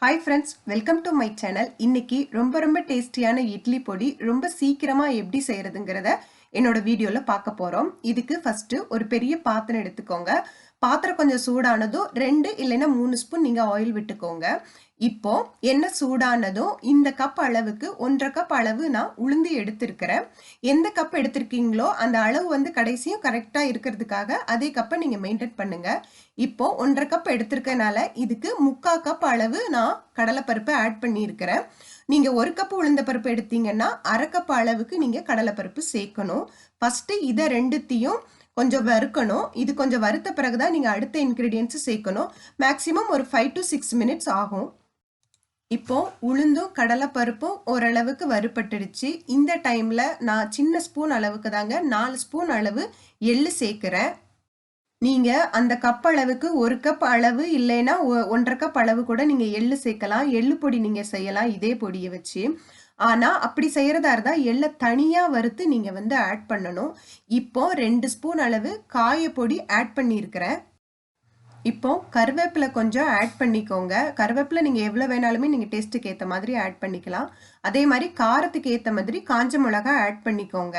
Hi friends, welcome to my channel. இன்னைக்கு ரொம்ப டேஸ்டியான இட்லி பொடி ரொம்ப சீக்கிரமா எப்படி செய்யறதுங்கறத என்னோட வீடியோல பார்க்க போறோம். இதுக்கு ஃபர்ஸ்ட் ஒரு பெரிய பாத்திரம் எடுத்துக்கோங்க. பாத்திரம் கொஞ்சம் சூடானதும் 2 இல்லனா 3 ஸ்பூன் நீங்க ஆயில் விட்டுக்கோங்க. இப்போ எண்ணெய் சூடானதும் இந்த கப் அளவுக்கு 1.5 கப் அளவு நான் உளுந்து எடுத்திருக்கிறேன். எந்த கப் எடுத்திருக்கீங்களோ அந்த அளவு வந்து கடைசியும் கரெக்டா இருக்கிறதுக்காக அதே கப்பை நீங்க மெயின்டைன் பண்ணுங்க. இப்போ 1.5 கப் எடுத்திருக்கனால இதுக்கு 3/4 கப் அளவு நான் கடலைப்பருப்பு ஆட் பண்ணியிருக்கிறேன். நீங்க 1 கப் உளுந்த பருப்பு எடுத்தீங்கன்னா 1/2 கப் அளவுக்கு நீங்க கடலைப்பருப்பு சேர்க்கணும். ஃபர்ஸ்ட் இதை ரெண்டுத்தையும் கொஞ்சம் வறுக்கணும். இது கொஞ்சம் வறுத்த பிறகுதான் நீங்க அடுத்த இன்கிரீடியன்ட்ஸ் சேர்க்கணும். மேக்ஸிமம் ஒரு 5 to 6 மினிட்ஸ் ஆகும். இப்போ உளுந்தும் கடலைப்பருப்பும் ஓரளவுக்கு வறுபட்டுடுச்சு. இந்த டைம்ல நான் சின்ன ஸ்பூன் அளவுக்கு தாங்க 4 ஸ்பூன் அளவு எள்ளு சேர்க்கிறேன். நீங்க அந்த கப் அளவுக்கு 1 கப் அளவு இல்லைன்னா 1.5 கப் அளவு கூட நீங்க எள்ளு சேர்க்கலாம். எள்ளு பொடி நீங்க செய்யலாம் இதே பொடியை வச்சு. ஆனா அப்படி செய்யறதா இருந்தா எள்ள தனியா வறுத்து நீங்க வந்து ஆட் பண்ணணும். இப்போ 2 ஸ்பூன் அளவு காயப்பொடி ஆட் பண்ணியிருக்கிறேன். இப்போ கருவேப்பிலை கொஞ்சம் ஆட் பண்ணிக்கோங்க. கருவேப்பிலை நீங்க எவ்வளவு வேணாலுமே நீங்க டேஸ்ட்டுக்கு ஏத்த மாதிரி ஆட் பண்ணிக்கலாம். அதே மாதிரி காரத்துக்கு ஏத்த மாதிரி காஞ்ச மிளகாய் ஆட் பண்ணிக்கோங்க.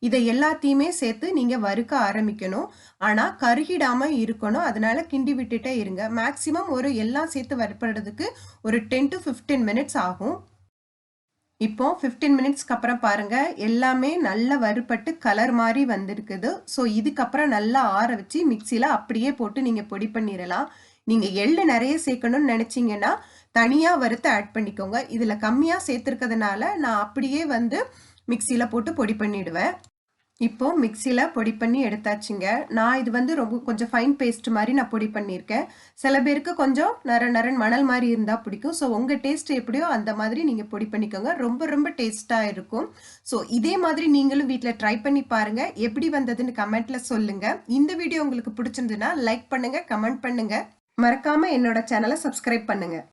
இதை எல்லாத்தையுமே சேர்த்து நீங்க வறுக்க ஆரம்பிக்கணும். ஆனா கருகிடாம இருக்கணும். அதனால கிண்டி விட்டுட்டே இருங்க. மேக்சிமம் ஒரு எல்லாம் சேர்த்து வறுப்படுறதுக்கு ஒரு 10 to 15 மினிட்ஸ் ஆகும். இப்போ 15 மினிட்ஸ்க்கு அப்புறம் பாருங்க எல்லாமே நல்லா வறுபட்டு கலர் மாதிரி வந்திருக்குது. ஸோ இதுக்கப்புறம் நல்லா ஆற வச்சு மிக்சியில் அப்படியே போட்டு நீங்கள் பொடி பண்ணிடலாம். நீங்கள் எள்ளு நிறைய சேர்க்கணும்னு நினச்சிங்கன்னா தனியாக வறுத்து ஆட் பண்ணிக்கோங்க. இதில் கம்மியாக சேர்த்துருக்கிறதுனால நான் அப்படியே வந்து மிக்சியில் போட்டு பொடி பண்ணிடுவேன். இப்போ மிக்சியில் பொடி பண்ணி எடுத்தாச்சுங்க. நான் இது வந்து கொஞ்சம் ஃபைன் பேஸ்ட் மாதிரி நான் பொடி பண்ணியிருக்கேன். சில பேருக்கு கொஞ்சம் நரன் மணல் மாதிரி இருந்தால் பிடிக்கும். ஸோ உங்கள் டேஸ்ட் எப்படியோ அந்த மாதிரி நீங்கள் பொடி பண்ணிக்கோங்க. ரொம்ப டேஸ்ட்டாக இருக்கும். ஸோ இதே மாதிரி நீங்களும் வீட்டில் ட்ரை பண்ணி பாருங்கள். எப்படி வந்ததுன்னு கமெண்ட்டில் சொல்லுங்கள். இந்த வீடியோ உங்களுக்கு பிடிச்சிருந்துன்னா லைக் பண்ணுங்கள், கமெண்ட் பண்ணுங்கள். மறக்காமல் என்னோட சேனலை சப்ஸ்கிரைப் பண்ணுங்கள்.